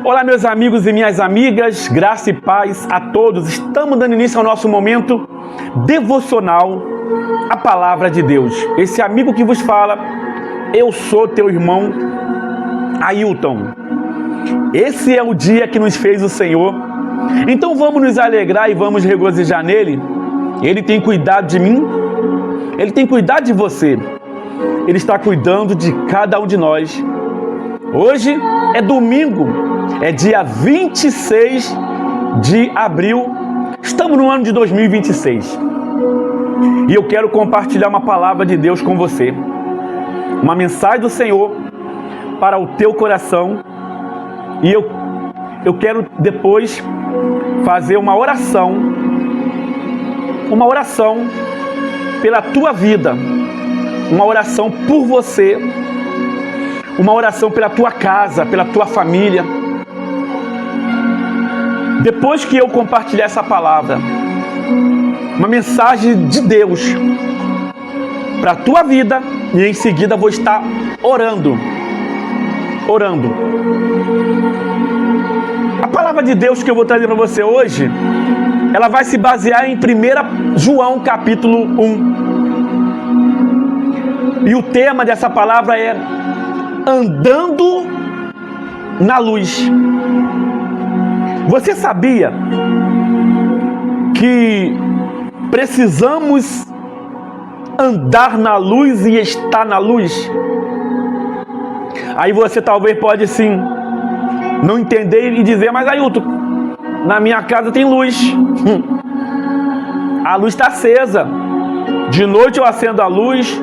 Olá, meus amigos e minhas amigas, graça e paz a todos. Estamos dando início ao nosso momento devocional, a Palavra de Deus. Esse amigo que vos fala, eu sou teu irmão Ailton. Esse é o dia que nos fez o Senhor. Então vamos nos alegrar e vamos regozijar nele. Ele tem cuidado de mim, ele tem cuidado de você. Ele está cuidando de cada um de nós. Hoje é domingo, é dia 26 de abril. Estamos no ano de 2026. E eu quero compartilhar uma palavra de Deus com você. Uma mensagem do Senhor para o teu coração. E eu quero depois fazer uma oração pela tua vida. Uma oração por você. Uma oração pela tua casa, pela tua família. Depois que eu compartilhar essa palavra, uma mensagem de Deus para a tua vida, e em seguida vou estar orando. A palavra de Deus que eu vou trazer para você hoje, ela vai se basear em 1 João capítulo 1. E o tema dessa palavra é andando na luz. Você sabia que precisamos andar na luz e estar na luz? Aí você talvez pode sim não entender e dizer, mas Ailton, na minha casa tem luz. A luz está acesa. De noite eu acendo a luz,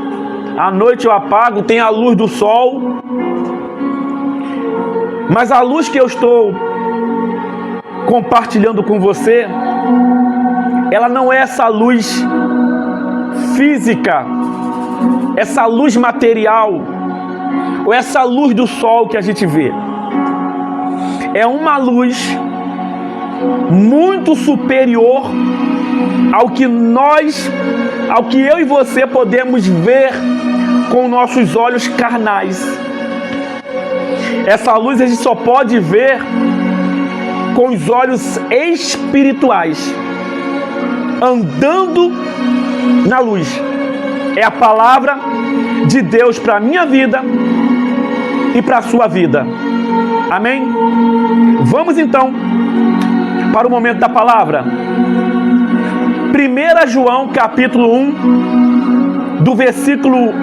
à noite eu apago, tem a luz do sol. Mas a luz que eu estou compartilhando com você, ela não é essa luz física, essa luz material, ou essa luz do sol que a gente vê. É uma luz muito superior ao que eu e você podemos ver com nossos olhos carnais. Essa luz a gente só pode ver com os olhos espirituais, andando na luz. É a palavra de Deus para a minha vida e para a sua vida. Amém? Vamos então para o momento da palavra. 1 João capítulo 1, do versículo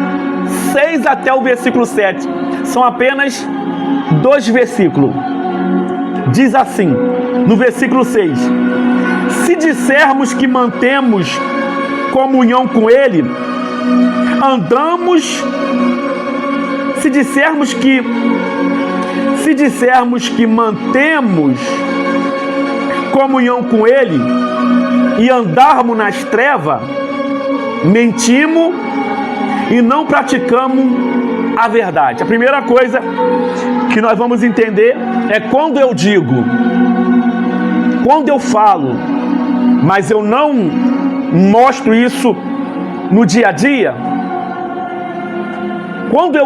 6 até o versículo 7. São apenas 2 versículos. Diz assim, no versículo 6: se dissermos que mantemos comunhão com Ele, andamos. Se dissermos que mantemos comunhão com Ele e andarmos nas trevas, mentimos e não praticamos a verdade. A primeira coisa que nós vamos entender é quando eu falo, mas eu não mostro isso no dia a dia. Quando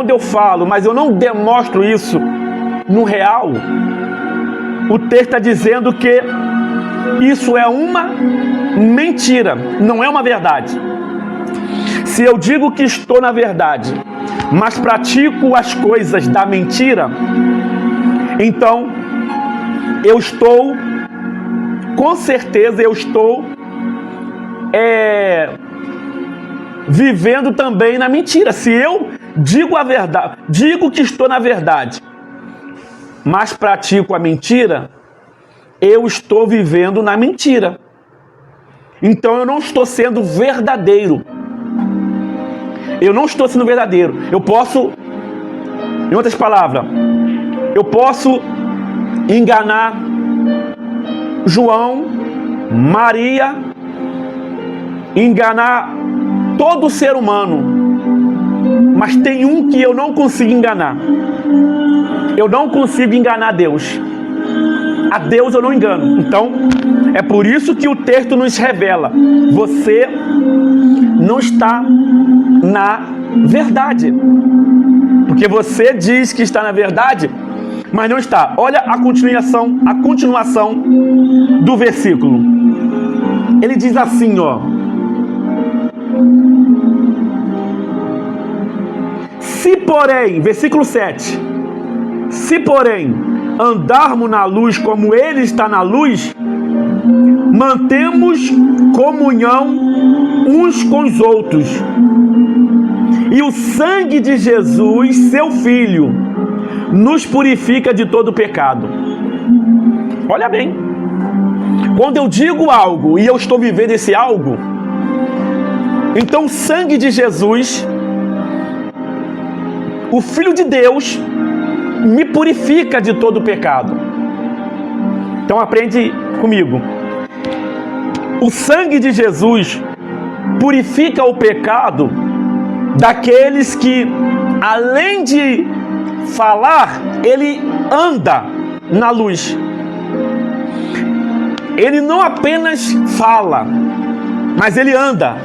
eu falo, mas eu não demonstro isso no real, o texto está dizendo que isso é uma mentira, não é uma verdade. Se eu digo que estou na verdade, mas pratico as coisas da mentira, então com certeza eu estou vivendo também na mentira. Se eu digo a verdade, digo que estou na verdade, mas pratico a mentira, eu estou vivendo na mentira. Então eu não estou sendo verdadeiro. Eu posso, em outras palavras, eu posso enganar João, Maria, enganar todo ser humano, mas tem um que eu não consigo enganar. Eu não consigo enganar Deus. A Deus eu não engano. Então, é por isso que o texto nos revela: você não está na verdade. Porque você diz que está na verdade, mas não está. Olha a continuação do versículo. Ele diz assim, ó: se porém, versículo 7, se porém andarmos na luz como ele está na luz, mantemos comunhão uns com os outros. E o sangue de Jesus, seu Filho, nos purifica de todo pecado. Olha bem, quando eu digo algo e eu estou vivendo esse algo, então o sangue de Jesus, o Filho de Deus, me purifica de todo pecado. Então aprende comigo. O sangue de Jesus purifica o pecado daqueles que, além de falar, ele anda na luz. Ele não apenas fala, mas ele anda,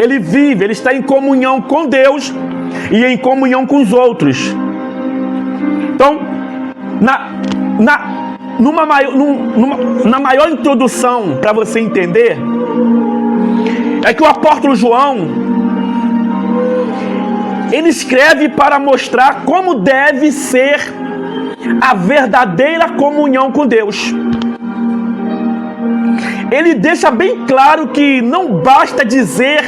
ele vive, ele está em comunhão com Deus e em comunhão com os outros. Então, na maior introdução para você entender, é que o apóstolo João, ele escreve para mostrar como deve ser a verdadeira comunhão com Deus. Ele deixa bem claro que não basta dizer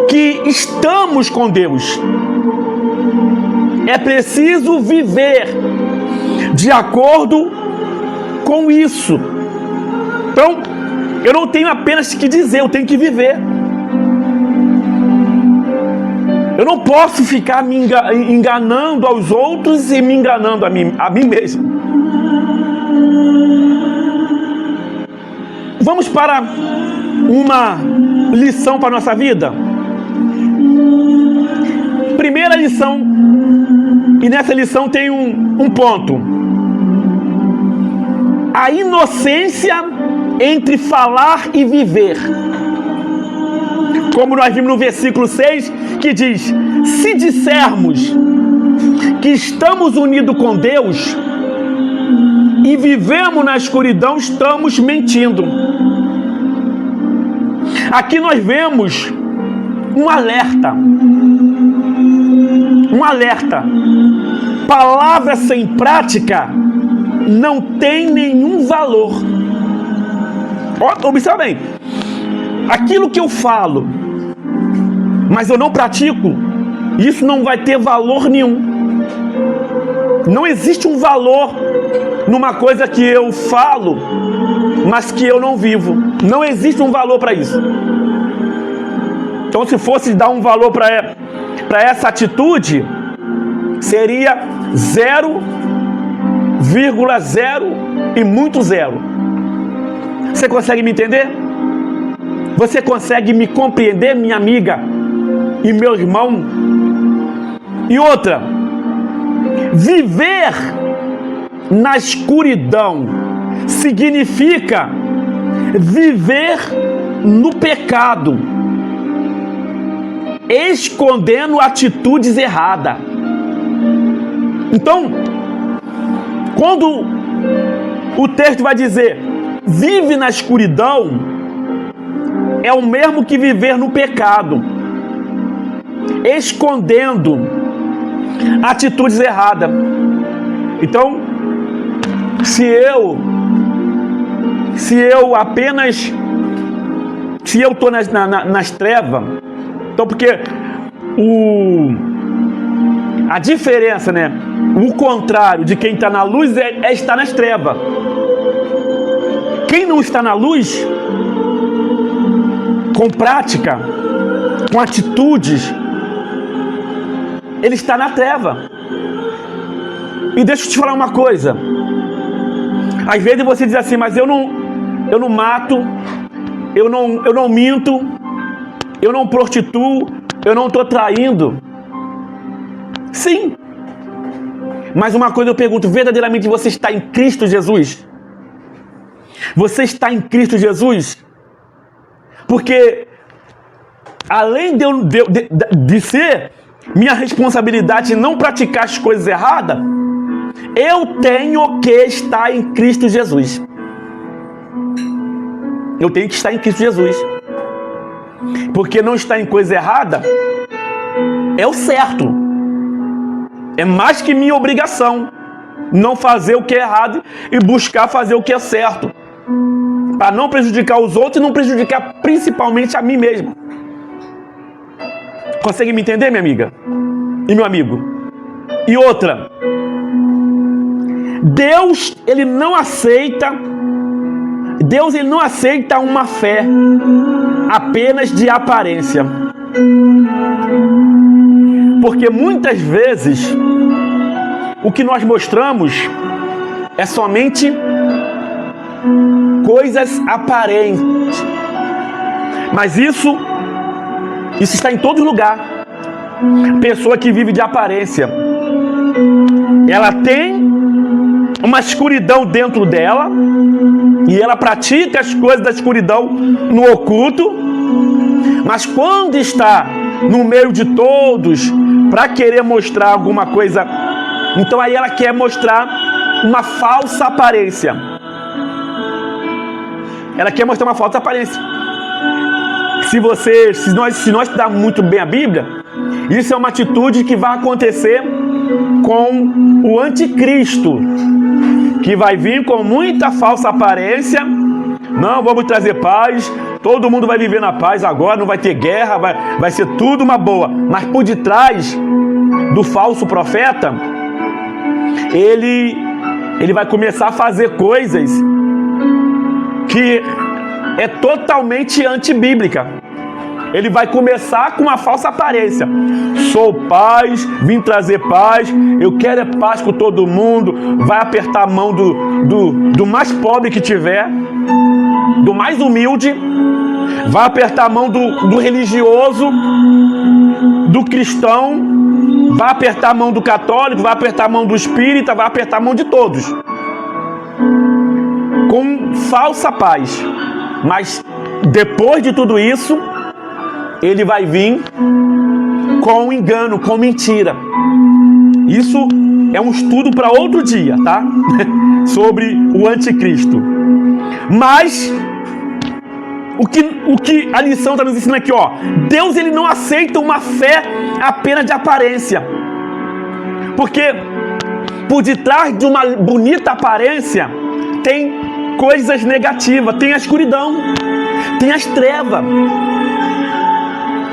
que estamos com Deus. É preciso viver de acordo com isso. Então, eu não tenho apenas que dizer, eu tenho que viver. Eu não posso ficar me enganando aos outros e me enganando a mim mesmo. Vamos para uma lição para a nossa vida. Primeira lição, e nessa lição tem um ponto: a inocência entre falar e viver. Como nós vimos no versículo 6, que diz: se dissermos que estamos unidos com Deus e vivemos na escuridão, estamos mentindo. Aqui nós vemos um alerta. Um alerta. Palavra sem prática não tem nenhum valor. Observa bem. Aquilo que eu falo, mas eu não pratico, isso não vai ter valor nenhum. Não existe um valor numa coisa que eu falo, mas que eu não vivo. Não existe um valor para isso. Então, se fosse dar um valor para essa atitude, seria 0,0 e muito zero. Você consegue me entender? Você consegue me compreender, minha amiga e meu irmão? E outra, viver na escuridão significa viver no pecado, escondendo atitudes erradas. Então, quando o texto vai dizer vive na escuridão, é o mesmo que viver no pecado, escondendo atitudes erradas. Então, se eu estou nas trevas, então, porque a diferença, né? O contrário de quem está na luz é estar nas trevas. Quem não está na luz, com prática, com atitudes, ele está na treva. E deixa eu te falar uma coisa. Às vezes você diz assim, mas eu não mato, eu não minto, eu não prostituo, eu não estou traindo. Sim. Mas uma coisa eu pergunto, verdadeiramente você está em Cristo Jesus? Você está em Cristo Jesus? Porque além de ser minha responsabilidade não praticar as coisas erradas, eu tenho que estar em Cristo Jesus. Eu tenho que estar em Cristo Jesus. Porque não estar em coisa errada é o certo. É mais que minha obrigação não fazer o que é errado e buscar fazer o que é certo, para não prejudicar os outros e não prejudicar principalmente a mim mesmo. Consegue me entender, minha amiga e meu amigo? E outra, Deus ele não aceita uma fé apenas de aparência. Porque muitas vezes o que nós mostramos é somente coisas aparentes. Mas isso está em todo lugar. Pessoa que vive de aparência, ela tem uma escuridão dentro dela e ela pratica as coisas da escuridão no oculto, mas quando está no meio de todos para querer mostrar alguma coisa, então aí ela quer mostrar uma falsa aparência. Ela quer mostrar uma falsa aparência. Se nós estudarmos muito bem a Bíblia, isso é uma atitude que vai acontecer com o anticristo, que vai vir com muita falsa aparência. Não, vamos trazer paz, todo mundo vai viver na paz agora, não vai ter guerra, vai ser tudo uma boa. Mas por detrás do falso profeta, ele vai começar a fazer coisas que é totalmente antibíblica. Ele vai começar com uma falsa aparência. Sou paz, vim trazer paz, eu quero é paz com todo mundo. Vai apertar a mão do mais pobre que tiver, do mais humilde. Vai apertar a mão do religioso, do cristão. Vai apertar a mão do católico, vai apertar a mão do espírita, vai apertar a mão de todos. Com falsa paz. Mas depois de tudo isso, ele vai vir com engano, com mentira. Isso é um estudo para outro dia, tá? Sobre o anticristo. Mas o que a lição está nos ensinando aqui, ó, Deus ele não aceita uma fé apenas de aparência. Porque por detrás de uma bonita aparência tem coisas negativas, tem a escuridão, tem as trevas.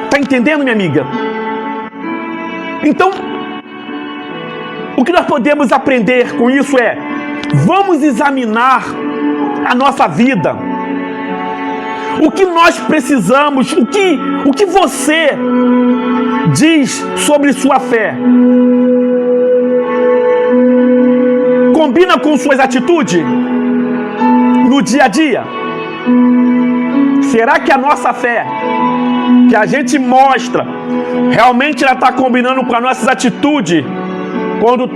Tá entendendo, minha amiga? Então, o que nós podemos aprender com isso é: vamos examinar a nossa vida. O que nós precisamos, o que você diz sobre sua fé? Combina com suas atitudes no dia a dia? Será que a nossa fé, que a gente mostra, realmente ela está combinando com as nossas atitudes? Quando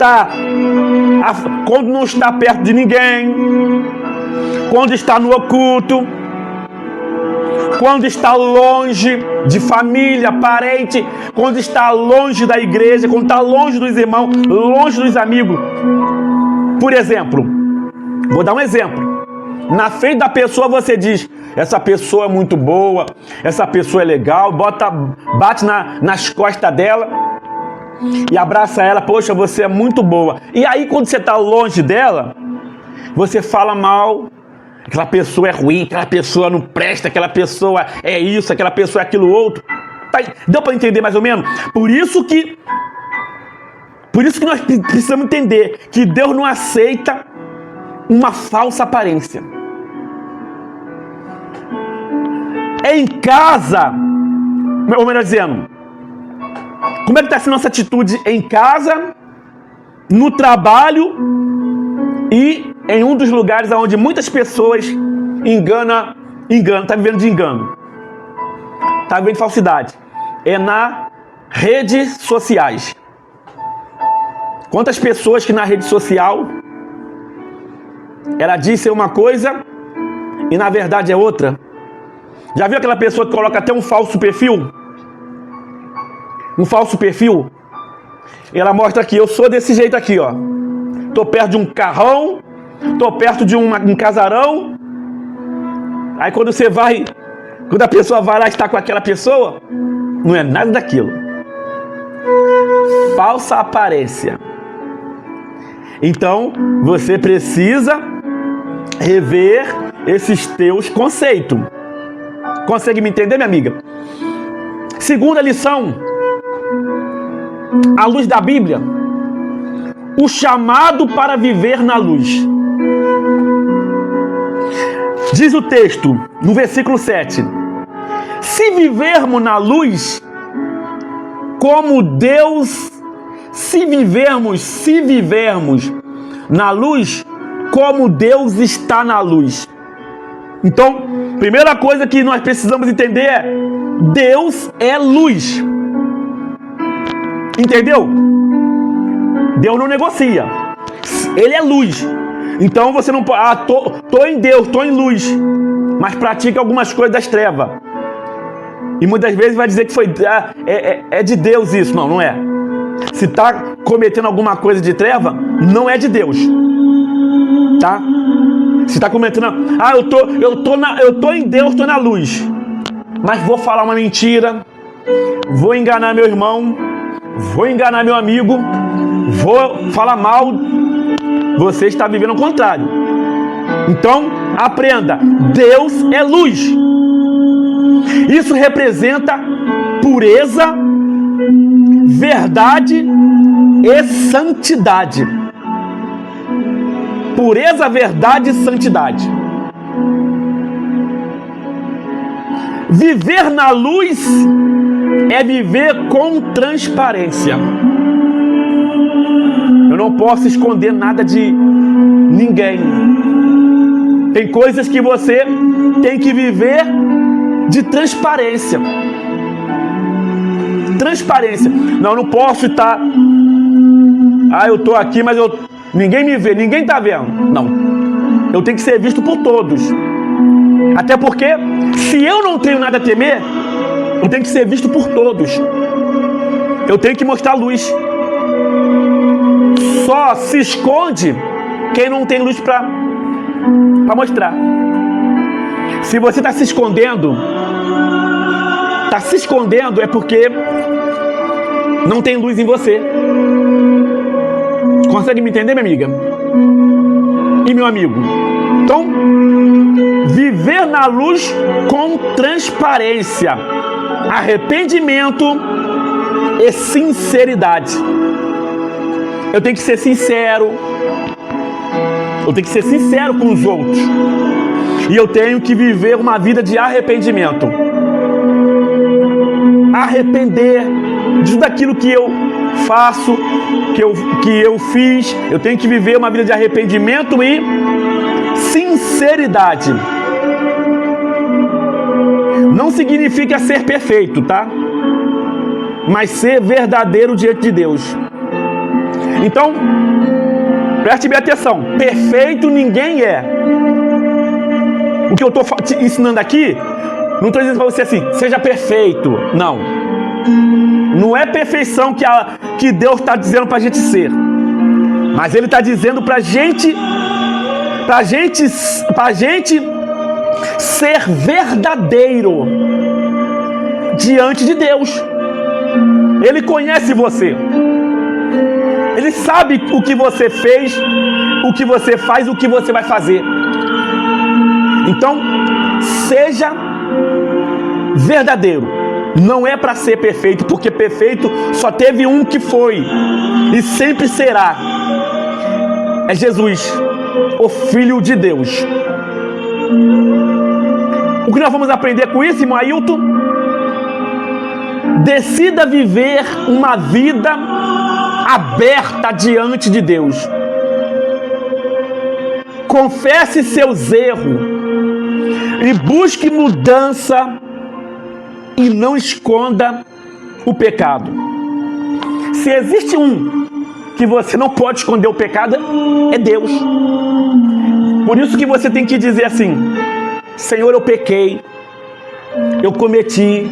não está perto de ninguém, quando está no oculto, quando está longe de família, parente, quando está longe da igreja, quando está longe dos irmãos, longe dos amigos. Por exemplo, vou dar um exemplo. Na frente da pessoa você diz: essa pessoa é muito boa, essa pessoa é legal, bate nas costas dela e abraça ela: poxa, você é muito boa. E aí quando você está longe dela, você fala mal: aquela pessoa é ruim, aquela pessoa não presta, aquela pessoa é isso, aquela pessoa é aquilo outro. Deu para entender mais ou menos? Por isso que nós precisamos entender que Deus não aceita uma falsa aparência. É em casa, ou melhor dizendo, como é que está sendo nossa atitude em casa, no trabalho e em um dos lugares onde muitas pessoas enganam, está vivendo de engano, está vivendo de falsidade? É nas redes sociais. Quantas pessoas que na rede social ela diz ser uma coisa e na verdade é outra? Já viu aquela pessoa que coloca até um falso perfil? Um falso perfil? Ela mostra aqui: eu sou desse jeito aqui, ó. tô perto de um carrão, tô perto de um casarão. Aí quando a pessoa vai lá e está com aquela pessoa, não é nada daquilo. Falsa aparência. Então, você precisa rever esses teus conceitos. Consegue me entender, minha amiga? Segunda lição, à luz da Bíblia, o chamado para viver na luz. Diz o texto, no versículo 7, se vivermos na luz, como Deus, se vivermos na luz, como Deus está na luz. Então, primeira coisa que nós precisamos entender é: Deus é luz. Entendeu? Deus não negocia. Ele é luz. Então você não pode, tô em Deus, tô em luz, mas pratica algumas coisas das trevas. E muitas vezes vai dizer que é de Deus isso. Não, não é. Se está cometendo alguma coisa de treva, não é de Deus. Tá? Se está cometendo, eu tô em Deus, estou na luz, mas vou falar uma mentira, vou enganar meu irmão, vou enganar meu amigo, vou falar mal, você está vivendo o contrário. Então, aprenda, Deus é luz. Isso representa pureza, verdade e santidade. Pureza, verdade e santidade. Viver na luz é viver com transparência. Eu não posso esconder nada de ninguém. Tem coisas que você tem que viver de transparência. Transparência. Não posso estar... eu estou aqui, mas ninguém me vê, ninguém está vendo. Não. Eu tenho que ser visto por todos. Até porque, se eu não tenho nada a temer, eu tenho que ser visto por todos. Eu tenho que mostrar luz. Só se esconde quem não tem luz para mostrar. Se você está se escondendo é porque não tem luz em você. Consegue me entender, minha amiga? E meu amigo? Então, viver na luz com transparência, arrependimento e sinceridade. Eu tenho que ser sincero. Eu tenho que ser sincero com os outros. E eu tenho que viver uma vida de arrependimento. Arrepender de tudo aquilo que eu faço, que eu fiz. Eu tenho que viver uma vida de arrependimento e sinceridade. Não significa ser perfeito, tá? Mas ser verdadeiro diante de Deus. Então, preste bem atenção. Perfeito ninguém é. O que eu estou te ensinando aqui, não estou dizendo para você assim, seja perfeito. Não. Não é perfeição que Deus está dizendo para a gente ser. Mas Ele está dizendo para a gente ser verdadeiro diante de Deus. Ele conhece você. Ele sabe o que você fez, o que você faz, o que você vai fazer. Então, seja verdadeiro. Não é para ser perfeito, porque perfeito só teve um que foi e sempre será. É Jesus, o Filho de Deus. O que nós vamos aprender com isso, irmão Ailton? Decida viver uma vida aberta diante de Deus. Confesse seus erros e busque mudança e não esconda o pecado. Se existe um que você não pode esconder o pecado, é Deus. Por isso que você tem que dizer assim: Senhor, eu pequei, eu cometi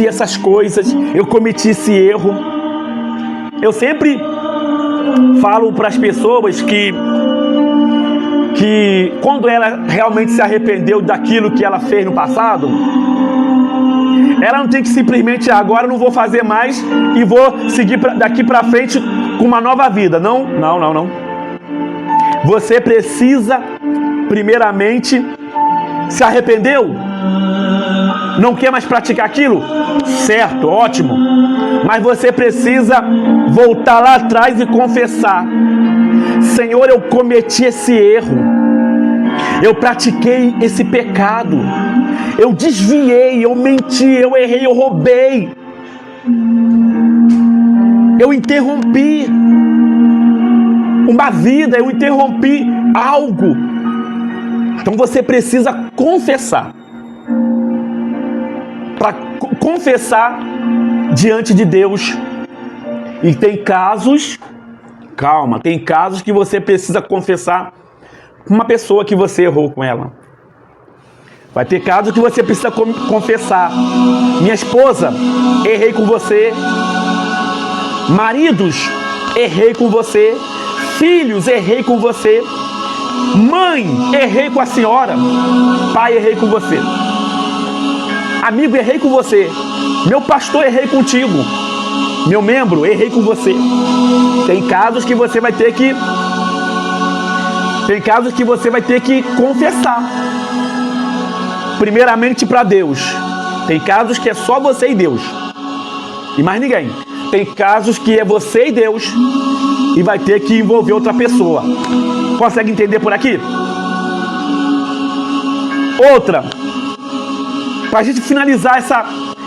essas coisas, eu cometi esse erro. Eu sempre falo para as pessoas que quando ela realmente se arrependeu daquilo que ela fez no passado, ela não tem que simplesmente, agora não vou fazer mais e vou seguir daqui para frente com uma nova vida. Não. Você precisa, primeiramente, se arrependeu? Não quer mais praticar aquilo? Certo, ótimo. Mas você precisa voltar lá atrás e confessar: Senhor, eu cometi esse erro, eu pratiquei esse pecado, eu desviei, eu menti, eu errei, eu roubei, eu interrompi uma vida, eu interrompi algo. Então você precisa confessar. Para confessar diante de Deus. E tem casos, tem casos que você precisa confessar com uma pessoa que você errou com ela. Vai ter casos que você precisa confessar: minha esposa, errei com você. Maridos, errei com você. Filhos, errei com você. Mãe, errei com a senhora. Pai, errei com você. Amigo, errei com você. Meu pastor, errei contigo. Meu membro, errei com você. Tem casos que você vai ter que confessar. Primeiramente para Deus. Tem casos que é só você e Deus. E mais ninguém. Tem casos que é você e Deus e vai ter que envolver outra pessoa. Consegue entender por aqui? Outra. Para a gente finalizar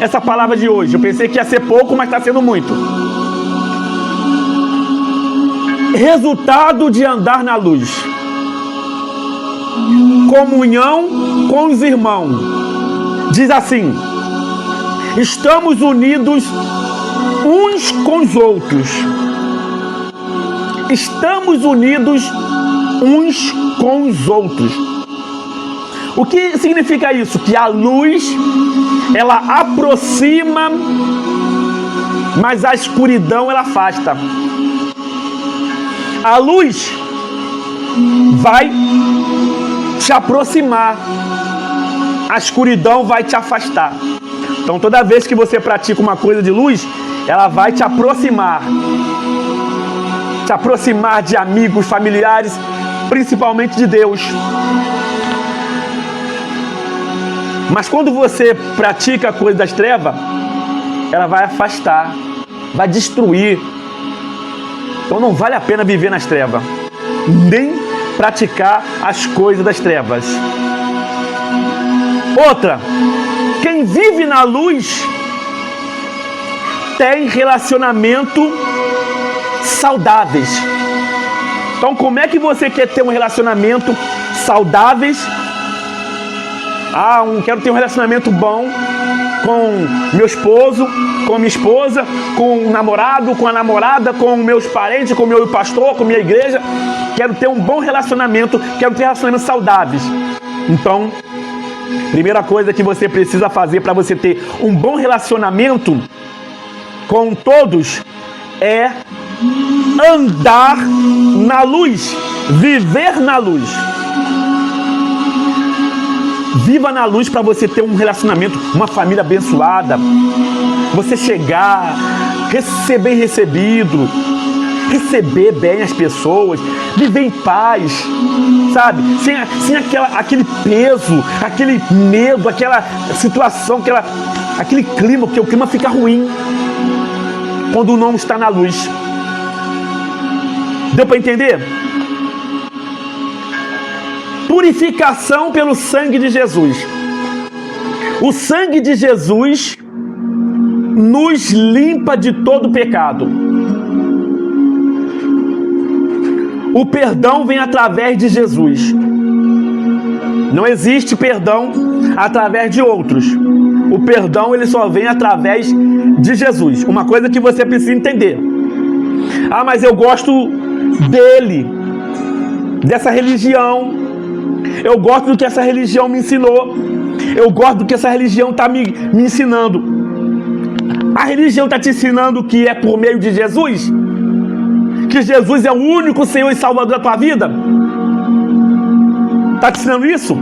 essa palavra de hoje. Eu pensei que ia ser pouco, mas está sendo muito. Resultado de andar na luz. Comunhão com os irmãos. Diz assim: estamos unidos uns com os outros. Estamos unidos uns com os outros. O que significa isso? Que a luz, ela aproxima, mas a escuridão, ela afasta. A luz vai te aproximar, a escuridão vai te afastar. Então, toda vez que você pratica uma coisa de luz, ela vai te aproximar de amigos, familiares, principalmente de Deus. Mas quando você pratica a coisa das trevas, ela vai afastar, vai destruir. Então não vale a pena viver nas trevas, nem praticar as coisas das trevas. Outra, quem vive na luz tem relacionamento saudáveis. Então, como é que você quer ter um relacionamento saudáveis? Quero ter um relacionamento bom com meu esposo, com minha esposa, com o namorado, com a namorada, com meus parentes, com o meu pastor, com minha igreja. Quero ter um bom relacionamento, quero ter relacionamentos saudáveis. Então, primeira coisa que você precisa fazer para você ter um bom relacionamento com todos é andar na luz, viver na luz. Viva na luz para você ter um relacionamento, uma família abençoada. Você chegar, ser bem recebido, receber bem as pessoas, viver em paz, sabe? Sem aquele peso, aquele medo, aquela situação, aquele clima, porque o clima fica ruim quando não está na luz. Deu para entender? Purificação pelo sangue de Jesus. O sangue de Jesus nos limpa de todo pecado. O perdão vem através de Jesus. Não existe perdão através de outros. O perdão, ele só vem através de Jesus. Uma coisa que você precisa entender. Mas eu gosto dele, dessa religião. Eu gosto do que essa religião me ensinou. Eu gosto do que essa religião está me ensinando. A religião está te ensinando que é por meio de Jesus? que Jesus é o único Senhor e Salvador da tua vida? Está te ensinando isso?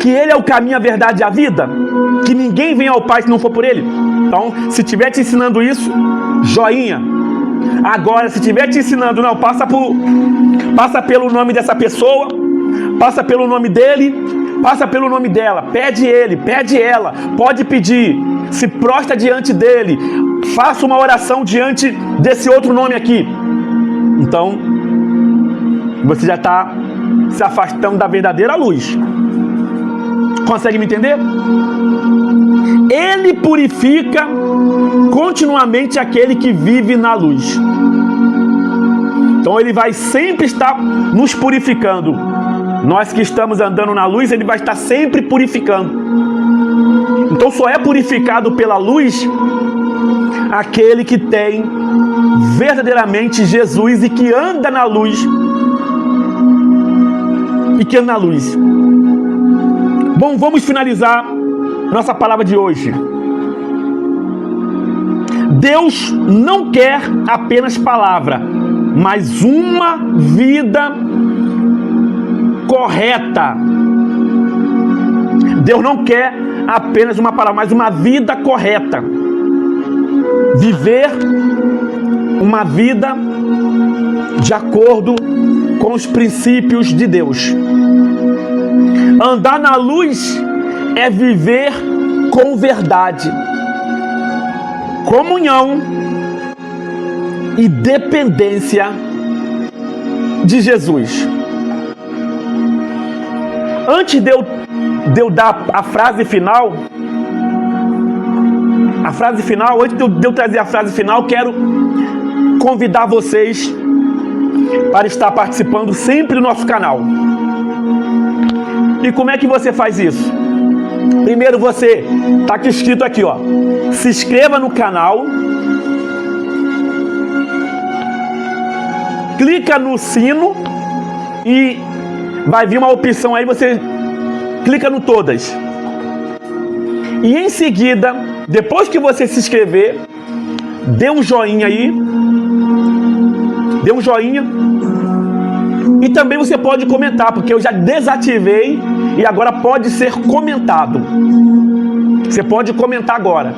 Que Ele é o caminho, a verdade e a vida? Que ninguém vem ao Pai se não for por Ele? Então, se estiver te ensinando isso, joinha. Agora, se estiver te ensinando, não, passa pelo nome dessa pessoa, passa pelo nome dele, passa pelo nome dela, pede ele, pede ela, pode pedir, se prostra diante dele, faça uma oração diante desse outro nome aqui. Então, você já está se afastando da verdadeira luz. Consegue me entender? Ele purifica continuamente aquele que vive na luz. Então ele vai sempre estar nos purificando. Nós que estamos andando na luz, ele vai estar sempre purificando. Então só é purificado pela luz aquele que tem verdadeiramente Jesus e que anda na luz. Bom, vamos finalizar nossa palavra de hoje. Deus não quer apenas palavra, mas uma vida correta. Deus não quer apenas uma palavra, mas uma vida correta. Viver uma vida de acordo com os princípios de Deus. Andar na luz é viver com verdade, comunhão e dependência de Jesus. Antes de eu dar a frase final, antes de eu trazer a frase final, quero convidar vocês para estar participando sempre do nosso canal. E como é que você faz isso? Primeiro você, está aqui escrito aqui, ó, se inscreva no canal, clica no sino e vai vir uma opção aí, você clica no todas. E em seguida, depois que você se inscrever, dê um joinha aí, e também você pode comentar, porque eu já desativei e agora pode ser comentado. Você pode comentar agora.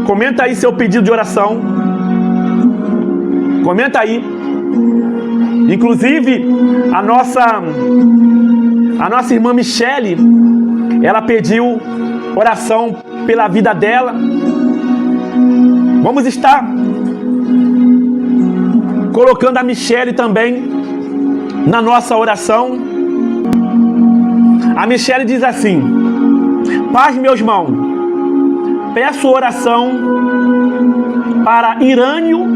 Comenta aí seu pedido de oração. Comenta aí. Inclusive, a nossa irmã Michele, ela pediu oração pela vida dela. Vamos estar colocando a Michele também na nossa oração. A Michele diz assim: paz, meus irmãos, peço oração para Irânio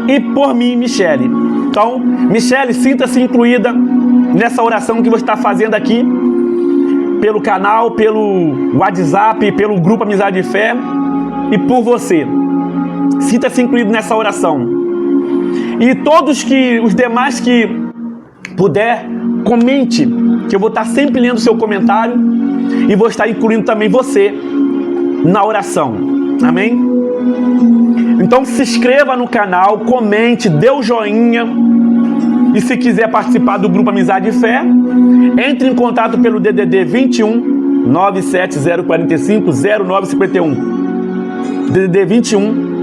e por mim, Michele. Então, Michele, sinta-se incluída nessa oração que você está fazendo aqui, pelo canal, pelo WhatsApp, pelo grupo Amizade e Fé, e por você. Sinta-se incluído nessa oração. E os demais que puder, comente, que eu vou estar sempre lendo o seu comentário e vou estar incluindo também você na oração. Amém? Então se inscreva no canal, comente, dê o joinha. E se quiser participar do grupo Amizade e Fé, entre em contato pelo DDD 21 97045 0951. DDD 21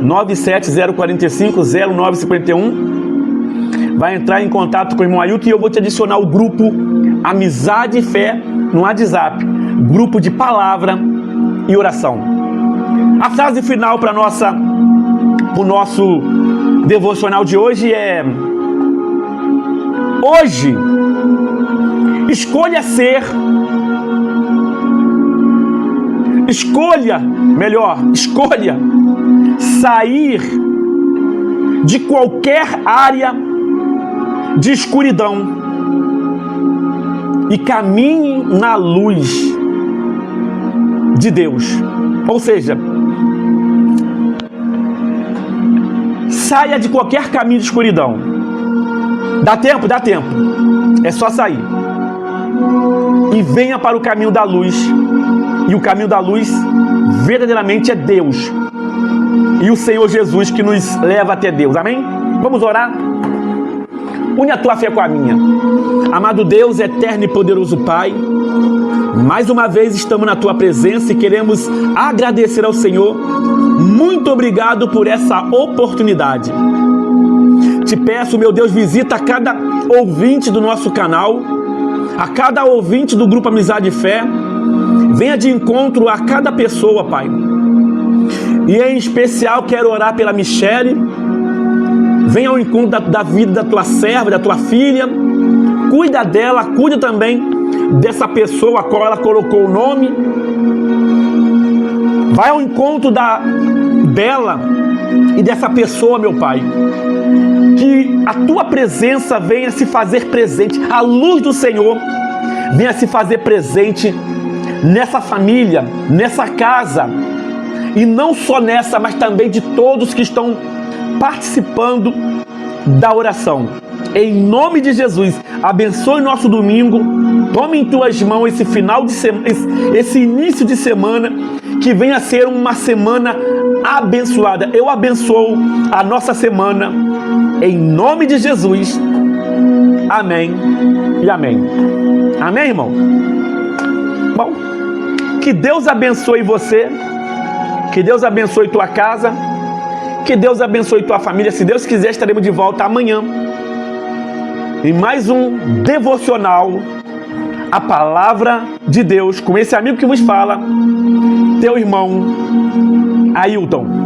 97045 0951. Vai entrar em contato com o irmão Ailton e eu vou te adicionar o grupo Amizade e Fé no WhatsApp. Grupo de palavra e oração. A frase final para o nosso devocional de hoje é: hoje, escolha sair de qualquer área de escuridão e caminhe na luz de Deus. Ou seja, saia de qualquer caminho de escuridão. Dá tempo? Dá tempo. É só sair. E venha para o caminho da luz. E o caminho da luz verdadeiramente é Deus. e o Senhor Jesus que nos leva até Deus. Amém? Vamos orar? Une a tua fé com a minha. Amado Deus, eterno e poderoso Pai, mais uma vez estamos na tua presença e queremos agradecer ao Senhor. Muito obrigado por essa oportunidade. Te peço, meu Deus, visita a cada ouvinte do nosso canal, a cada ouvinte do Grupo Amizade e Fé. Venha de encontro a cada pessoa, Pai. E em especial quero orar pela Michele. Venha ao encontro da vida da tua serva, da tua filha. Cuida dela, cuida também dessa pessoa a qual ela colocou o nome. Vai ao encontro dela e dessa pessoa, meu Pai. Que a tua presença venha se fazer presente. A luz do Senhor venha se fazer presente nessa família, nessa casa. E não só nessa, mas também de todos que estão participando da oração. Em nome de Jesus, abençoe nosso domingo. Tome em tuas mãos esse final de semana, esse início de semana, que venha a ser uma semana abençoada. Eu abençoo a nossa semana em nome de Jesus. Amém e amém. Amém, irmão? Bom, que Deus abençoe você, que Deus abençoe tua casa, que Deus abençoe tua família. Se Deus quiser, estaremos de volta amanhã em mais um devocional, a palavra de Deus, com esse amigo que vos fala, teu irmão Ailton.